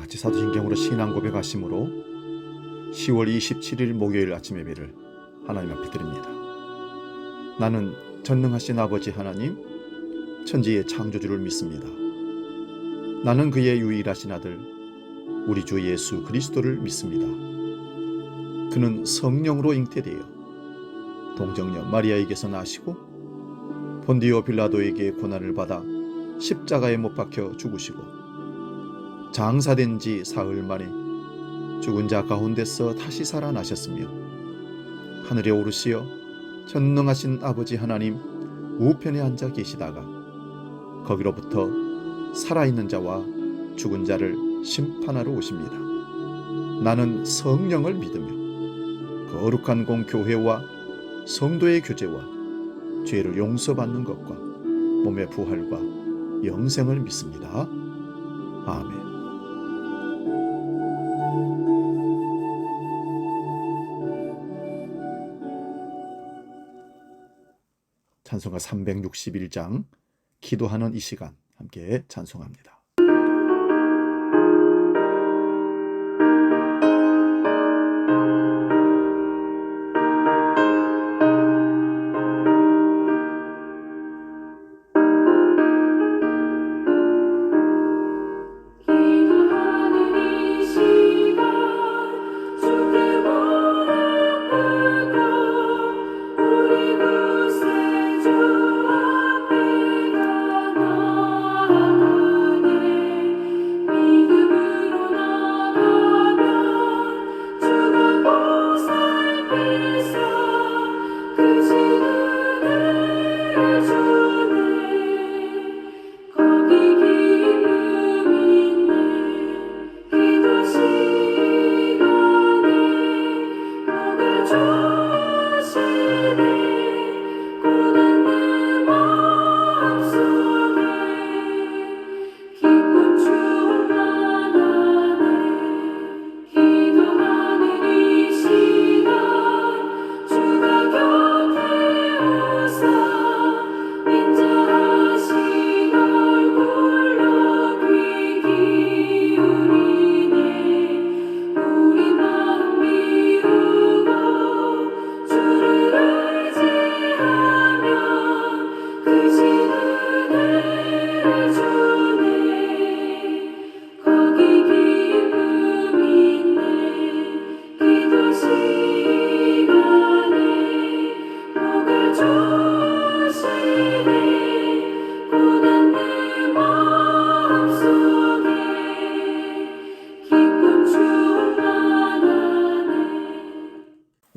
같이 사도신경으로 신앙 고백하심으로 10월 27일 목요일 아침 예배를 하나님 앞에 드립니다. 나는 전능하신 아버지 하나님, 천지의 창조주를 믿습니다. 나는 그의 유일하신 아들, 우리 주 예수 그리스도를 믿습니다. 그는 성령으로 잉태되어 동정녀 마리아에게서 나시고 본디오 빌라도에게 고난을 받아 십자가에 못 박혀 죽으시고 장사된 지 사흘 만에 죽은 자 가운데서 다시 살아나셨으며 하늘에 오르시어 전능하신 아버지 하나님 우편에 앉아 계시다가 거기로부터 살아있는 자와 죽은 자를 심판하러 오십니다. 나는 성령을 믿으며 거룩한 공교회와 성도의 교제와 죄를 용서받는 것과 몸의 부활과 영생을 믿습니다. 아멘. 찬송가 361장 기도하는 이 시간 함께 찬송합니다.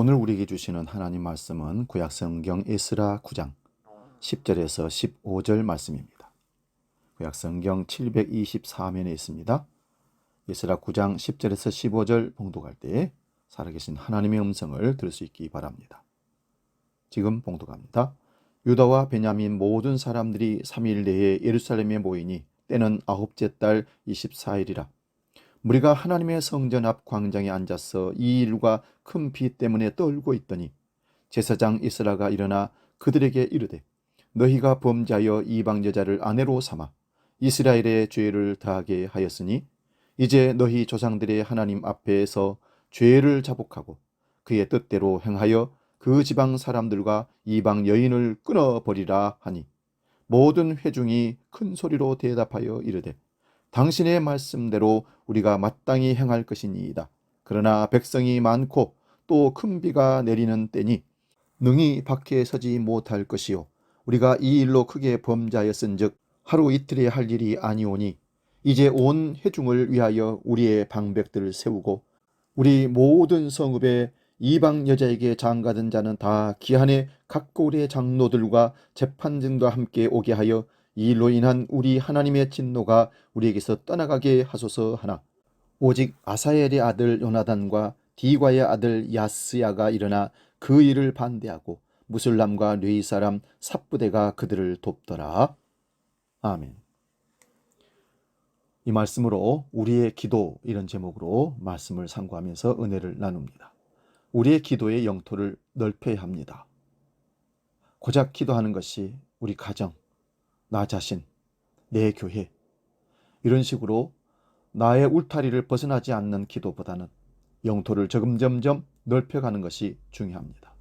오늘 우리에게 주시는 하나님 말씀은 구약성경 에스라 9장 10절에서 15절 말씀입니다. 구약성경 724면에 있습니다. 에스라 9장 10절에서 15절 봉독할 때 살아계신 하나님의 음성을 들을 수 있기 바랍니다. 지금 봉독합니다. 유다와 베냐민 모든 사람들이 3일 내에 예루살렘에 모이니 때는 아홉째 달 24일이라. 우리가 하나님의 성전 앞 광장에 앉아서 이 일과 큰 비 때문에 떨고 있더니 제사장 이스라가 일어나 그들에게 이르되 너희가 범죄하여 이방 여자를 아내로 삼아 이스라엘의 죄를 더하게 하였으니 이제 너희 조상들의 하나님 앞에서 죄를 자복하고 그의 뜻대로 행하여 그 지방 사람들과 이방 여인을 끊어버리라 하니 모든 회중이 큰 소리로 대답하여 이르되 당신의 말씀대로 우리가 마땅히 행할 것이니이다. 그러나 백성이 많고 또 큰 비가 내리는 때니 능히 밖에 서지 못할 것이요 우리가 이 일로 크게 범죄하였은즉 하루 이틀에 할 일이 아니오니 이제 온 회중을 위하여 우리의 방백들을 세우고 우리 모든 성읍에 이방 여자에게 장가든 자는 다 기한의 각 고을의 장로들과 재판장과 함께 오게 하여 이 일로 인한 우리 하나님의 진노가 우리에게서 떠나가게 하소서 하나 오직 아사엘의 아들 요나단과 디과의 아들 야스야가 일어나 그 일을 반대하고 무술람과 르이 사람 삽부대가 그들을 돕더라. 아멘. 이 말씀으로 우리의 기도 이런 제목으로 말씀을 상고하면서 은혜를 나눕니다. 우리의 기도의 영토를 넓혀야 합니다. 고작 기도하는 것이 우리 가정, 나 자신, 내 교회 이런 식으로 나의 울타리를 벗어나지 않는 기도보다는 영토를 점점점 넓혀가는 것이 중요합니다.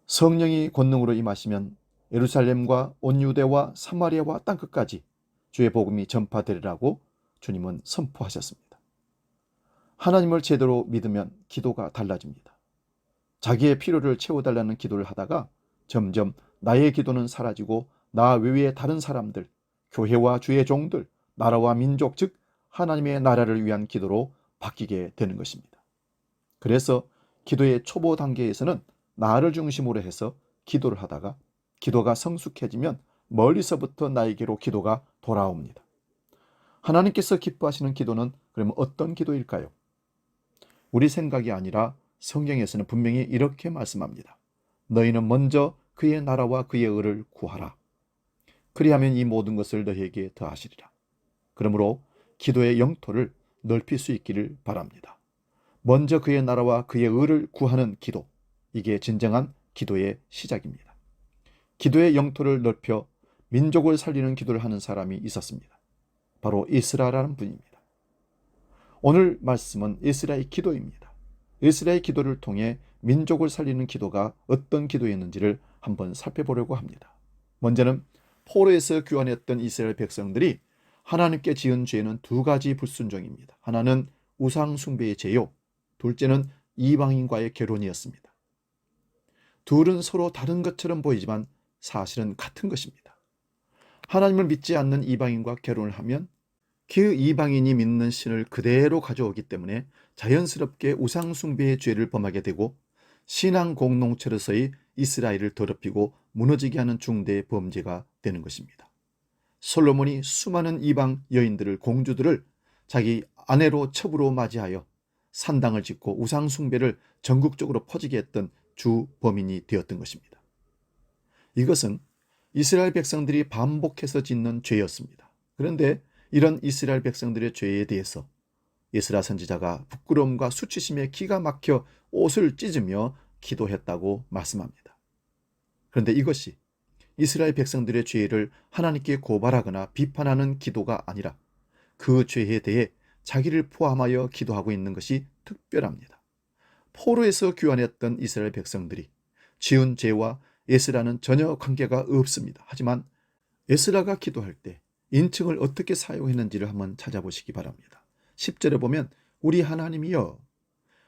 성령이 권능으로 임하시면 예루살렘과 온 유대와 사마리아와 땅끝까지 주의 복음이 전파되리라고 주님은 선포하셨습니다. 하나님을 제대로 믿으면 기도가 달라집니다. 자기의 필요를 채워달라는 기도를 하다가 점점 나의 기도는 사라지고 나 외의 다른 사람들, 교회와 주의 종들, 나라와 민족, 즉 하나님의 나라를 위한 기도로 바뀌게 되는 것입니다. 그래서 기도의 초보 단계에서는 나를 중심으로 해서 기도를 하다가 기도가 성숙해지면 멀리서부터 나에게로 기도가 돌아옵니다. 하나님께서 기뻐하시는 기도는 그러면 어떤 기도일까요? 우리 생각이 아니라 성경에서는 분명히 이렇게 말씀합니다. 너희는 먼저 그의 나라와 그의 의를 구하라. 그리하면 이 모든 것을 너희에게 더하시리라. 그러므로 기도의 영토를 넓힐 수 있기를 바랍니다. 먼저 그의 나라와 그의 의를 구하는 기도, 이게 진정한 기도의 시작입니다. 기도의 영토를 넓혀 민족을 살리는 기도를 하는 사람이 있었습니다. 바로 에스라라는 분입니다. 오늘 말씀은 에스라의 기도입니다. 에스라의 기도를 통해 민족을 살리는 기도가 어떤 기도였는지를 한번 살펴보려고 합니다. 먼저는 포로에서 귀환했던 이스라엘 백성들이 하나님께 지은 죄는 두 가지 불순종입니다. 하나는 우상 숭배의 죄요, 둘째는 이방인과의 결혼이었습니다. 둘은 서로 다른 것처럼 보이지만 사실은 같은 것입니다. 하나님을 믿지 않는 이방인과 결혼을 하면 그 이방인이 믿는 신을 그대로 가져오기 때문에 자연스럽게 우상 숭배의 죄를 범하게 되고 신앙 공동체로서의 이스라엘을 더럽히고 무너지게 하는 중대 범죄가 되는 것입니다. 솔로몬이 수많은 이방 여인들을, 공주들을 자기 아내로 첩으로 맞이하여 산당을 짓고 우상 숭배를 전국적으로 퍼지게 했던 주 범인이 되었던 것입니다. 이것은 이스라엘 백성들이 반복해서 짓는 죄였습니다. 그런데 이런 이스라엘 백성들의 죄에 대해서 에스라 선지자가 부끄러움과 수치심에 기가 막혀 옷을 찢으며 기도했다고 말씀합니다. 그런데 이것이 이스라엘 백성들의 죄를 하나님께 고발하거나 비판하는 기도가 아니라 그 죄에 대해 자기를 포함하여 기도하고 있는 것이 특별합니다. 포로에서 귀환했던 이스라엘 백성들이 지은 죄와 에스라는 전혀 관계가 없습니다. 하지만 에스라가 기도할 때 인칭을 어떻게 사용했는지를 한번 찾아보시기 바랍니다. 10절에 보면 우리 하나님이여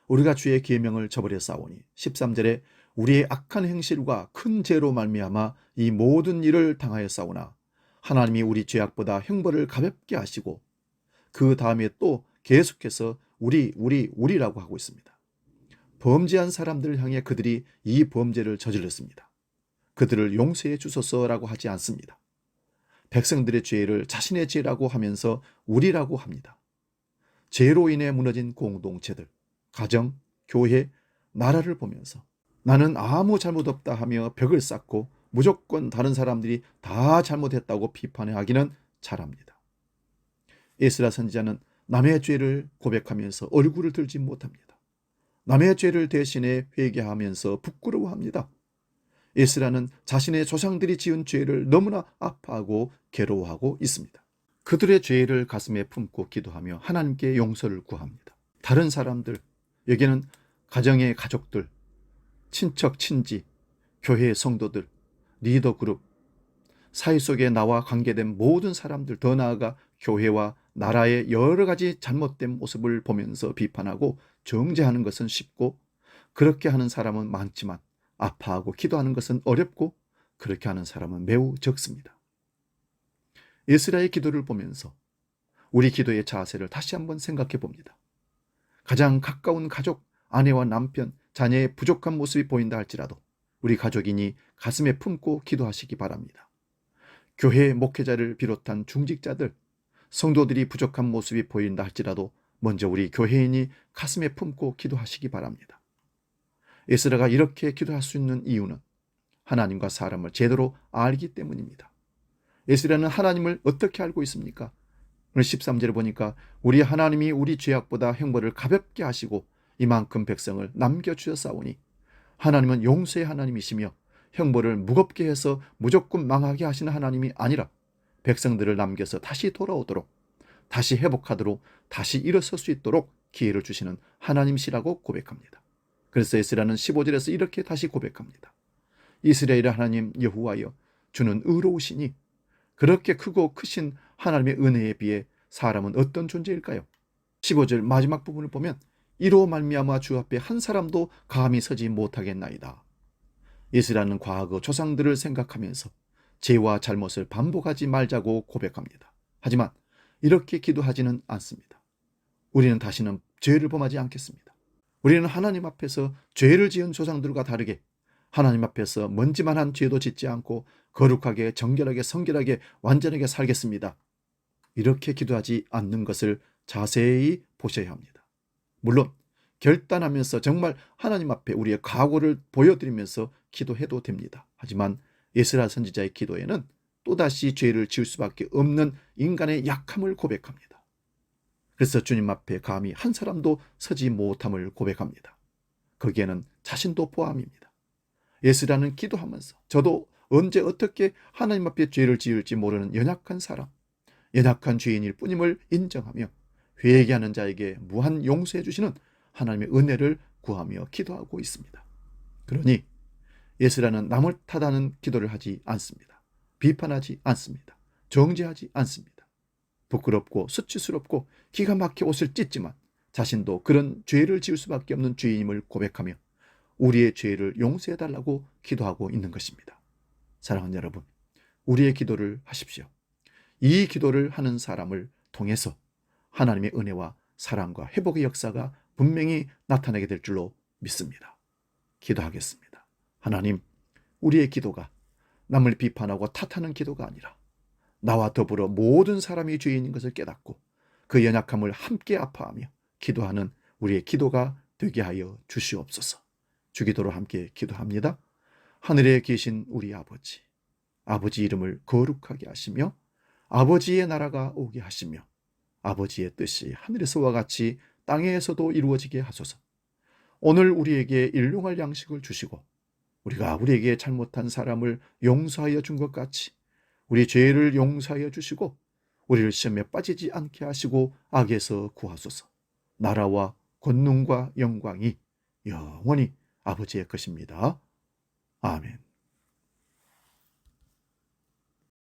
우리가 주의 계명을 저버려 싸우니, 13절에 우리의 악한 행실과 큰 죄로 말미암아 이 모든 일을 당하여 싸우나 하나님이 우리 죄악보다 형벌을 가볍게 하시고, 그 다음에 또 계속해서 우리라고 하고 있습니다. 범죄한 사람들을 향해 그들이 이 범죄를 저질렀습니다. 그들을 용서해 주소서라고 하지 않습니다. 백성들의 죄를 자신의 죄라고 하면서 우리라고 합니다. 죄로 인해 무너진 공동체들, 가정, 교회, 나라를 보면서 나는 아무 잘못 없다 하며 벽을 쌓고 무조건 다른 사람들이 다 잘못했다고 비판해 하기는 잘합니다. 에스라 선지자는 남의 죄를 고백하면서 얼굴을 들지 못합니다. 남의 죄를 대신해 회개하면서 부끄러워합니다. 에스라는 자신의 조상들이 지은 죄를 너무나 아파하고 괴로워하고 있습니다. 그들의 죄를 가슴에 품고 기도하며 하나님께 용서를 구합니다. 다른 사람들, 여기는 가정의 가족들, 친척, 친지, 교회의 성도들, 리더 그룹, 사회 속에 나와 관계된 모든 사람들, 더 나아가 교회와 나라의 여러 가지 잘못된 모습을 보면서 비판하고 정죄하는 것은 쉽고, 그렇게 하는 사람은 많지만 아파하고 기도하는 것은 어렵고, 그렇게 하는 사람은 매우 적습니다. 에스라의 기도를 보면서 우리 기도의 자세를 다시 한번 생각해 봅니다. 가장 가까운 가족, 아내와 남편, 자녀의 부족한 모습이 보인다 할지라도 우리 가족이니 가슴에 품고 기도하시기 바랍니다. 교회 목회자를 비롯한 중직자들, 성도들이 부족한 모습이 보인다 할지라도 먼저 우리 교회인이 가슴에 품고 기도하시기 바랍니다. 에스라가 이렇게 기도할 수 있는 이유는 하나님과 사람을 제대로 알기 때문입니다. 에스라는 하나님을 어떻게 알고 있습니까? 오늘 13절에 보니까 우리 하나님이 우리 죄악보다 형벌을 가볍게 하시고 이만큼 백성을 남겨주셨사오니, 하나님은 용서의 하나님이시며 형벌을 무겁게 해서 무조건 망하게 하시는 하나님이 아니라 백성들을 남겨서 다시 돌아오도록 다시 회복하도록 다시 일어설 수 있도록 기회를 주시는 하나님이시라고 고백합니다. 그래서 에스라는 15절에서 이렇게 다시 고백합니다. 이스라엘의 하나님 여호와여, 주는 의로우시니 그렇게 크고 크신 하나님의 은혜에 비해 사람은 어떤 존재일까요? 15절 마지막 부분을 보면 이로 말미암아 주 앞에 한 사람도 감히 서지 못하겠나이다. 이스라엘은 과거 조상들을 생각하면서 죄와 잘못을 반복하지 말자고 고백합니다. 하지만 이렇게 기도하지는 않습니다. 우리는 다시는 죄를 범하지 않겠습니다. 우리는 하나님 앞에서 죄를 지은 조상들과 다르게 하나님 앞에서 먼지만한 죄도 짓지 않고 거룩하게 정결하게 성결하게 완전하게 살겠습니다. 이렇게 기도하지 않는 것을 자세히 보셔야 합니다. 물론 결단하면서 정말 하나님 앞에 우리의 각오를 보여드리면서 기도해도 됩니다. 하지만 에스라 선지자의 기도에는 또다시 죄를 지을 수밖에 없는 인간의 약함을 고백합니다. 그래서 주님 앞에 감히 한 사람도 서지 못함을 고백합니다. 거기에는 자신도 포함입니다. 에스라는 기도하면서 저도 언제 어떻게 하나님 앞에 죄를 지을지 모르는 연약한 사람, 연약한 죄인일 뿐임을 인정하며 회개하는 자에게 무한 용서해 주시는 하나님의 은혜를 구하며 기도하고 있습니다. 그러니 에스라는 남을 탓하는 기도를 하지 않습니다. 비판하지 않습니다. 정죄하지 않습니다. 부끄럽고 수치스럽고 기가 막혀 옷을 찢지만 자신도 그런 죄를 지을 수밖에 없는 죄인임을 고백하며 우리의 죄를 용서해달라고 기도하고 있는 것입니다. 사랑하는 여러분, 우리의 기도를 하십시오. 이 기도를 하는 사람을 통해서 하나님의 은혜와 사랑과 회복의 역사가 분명히 나타나게 될 줄로 믿습니다. 기도하겠습니다. 하나님, 우리의 기도가 남을 비판하고 탓하는 기도가 아니라 나와 더불어 모든 사람이 죄인인 것을 깨닫고 그 연약함을 함께 아파하며 기도하는 우리의 기도가 되게 하여 주시옵소서. 주기도로 함께 기도합니다. 하늘에 계신 우리 아버지, 아버지 이름을 거룩하게 하시며 아버지의 나라가 오게 하시며 아버지의 뜻이 하늘에서와 같이 땅에서도 이루어지게 하소서. 오늘 우리에게 일용할 양식을 주시고 우리가 우리에게 잘못한 사람을 용서하여 준 것 같이 우리 죄를 용서하여 주시고 우리를 시험에 빠지지 않게 하시고 악에서 구하소서. 나라와 권능과 영광이 영원히 아버지의 것입니다. 아멘.